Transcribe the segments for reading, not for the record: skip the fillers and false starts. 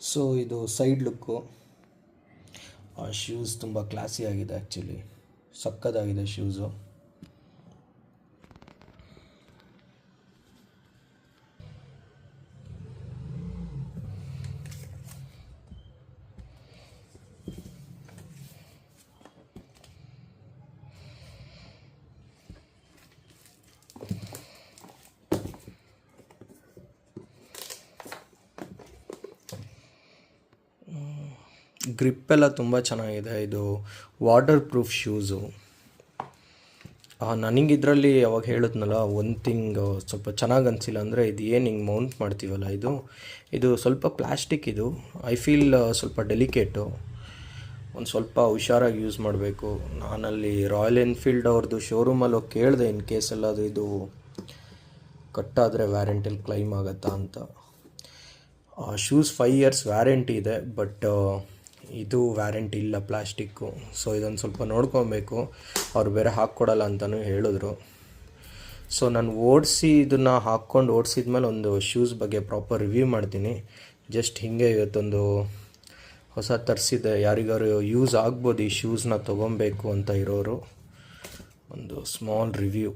So ಇದು side look. Shoes ತುಂಬ classy ಆಗಿದೆ, ಆ್ಯಕ್ಚುಲಿ ಸಕ್ಕತ್ತಾಗಿದೆ ಶೂಸು. ಗ್ರಿಪ್ ಎಲ್ಲ ತುಂಬ ಚೆನ್ನಾಗಿದೆ. ಇದು ವಾಟರ್ ಪ್ರೂಫ್ ಶೂಸು. ನನಗೆ ಇದರಲ್ಲಿ ಅವಾಗ ಹೇಳಿದ್ನಲ್ಲ, ಒಂದು ಥಿಂಗ್ ಸ್ವಲ್ಪ ಚೆನ್ನಾಗಿ ಅನಿಸಿಲ್ಲ ಅಂದರೆ ಇದು ಏನು ಹಿಂಗೆ ಮೌಂಟ್ ಮಾಡ್ತೀವಲ್ಲ, ಇದು ಸ್ವಲ್ಪ ಪ್ಲ್ಯಾಸ್ಟಿಕ್. ಇದು ಐ ಫೀಲ್ ಸ್ವಲ್ಪ ಡೆಲಿಕೇಟು, ಒಂದು ಸ್ವಲ್ಪ ಹುಷಾರಾಗಿ ಯೂಸ್ ಮಾಡಬೇಕು. ನಾನಲ್ಲಿ ರಾಯಲ್ ಎನ್ಫೀಲ್ಡ್ ಅವ್ರದ್ದು ಶೋರೂಮಲ್ಲಿ ಹೋಗಿ ಕೇಳಿದೆ, ಇನ್ ಕೇಸ್ ಎಲ್ಲದು ಇದು ಕಟ್ಟಾದರೆ ವ್ಯಾರಂಟಿಲಿ ಕ್ಲೈಮ್ ಆಗುತ್ತಾ ಅಂತ. ಶೂಸ್ 5 years ವ್ಯಾರಂಟಿ ಇದೆ, ಬಟ್ ಇದು ವ್ಯಾರಂಟಿ ಇಲ್ಲ, ಪ್ಲಾಸ್ಟಿಕ್ಕು. ಸೊ ಇದೊಂದು ಸ್ವಲ್ಪ ನೋಡ್ಕೊಬೇಕು. ಅವ್ರು ಬೇರೆ ಹಾಕ್ಕೊಡಲ್ಲ ಅಂತಲೂ ಹೇಳಿದ್ರು. ಸೊ ನಾನು ಇದನ್ನು ಹಾಕ್ಕೊಂಡು ಓಡಿಸಿದ್ಮೇಲೆ ಒಂದು ಶೂಸ್ ಬಗ್ಗೆ ಪ್ರಾಪರ್ ರಿವ್ಯೂ ಮಾಡ್ತೀನಿ. ಜಸ್ಟ್ ಹೀಗೆ ಇವತ್ತೊಂದು ಹೊಸ ತರಿಸಿದೆ, ಯಾರಿಗಾರು ಯೂಸ್ ಆಗ್ಬೋದು ಈ ಶೂಸ್ನ ತೊಗೊಬೇಕು ಅಂತ ಇರೋರು, ಒಂದು ಸ್ಮಾಲ್ ರಿವ್ಯೂ.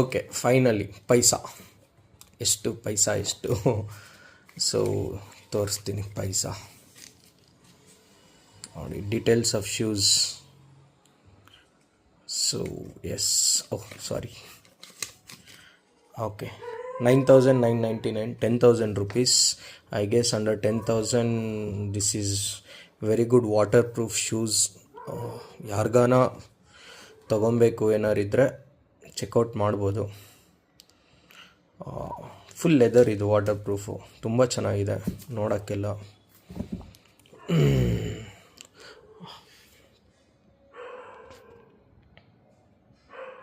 ಓಕೆ, ಫೈನಲಿ ಪೈಸಾ ಎಷ್ಟು ಸೊ ತೋರಿಸ್ತೀನಿ ಪೈಸಾ ನೋಡಿ. Details of shoes. So yes, sorry, okay, 9,999, 10,000 rupees. I guess under 10,000 this is very good waterproof shoes. ಯಾರಿಗಾನ ತೊಗೊಬೇಕು ಏನಾರಿದ್ದರೆ ಚೆಕ್ಔಟ್ ಮಾಡ್ಬೋದು. ಫುಲ್ ಲೆದರ್ ಇದು, ವಾಟರ್ ಪ್ರೂಫು, ತುಂಬ ಚೆನ್ನಾಗಿದೆ ನೋಡೋಕ್ಕೆಲ್ಲ.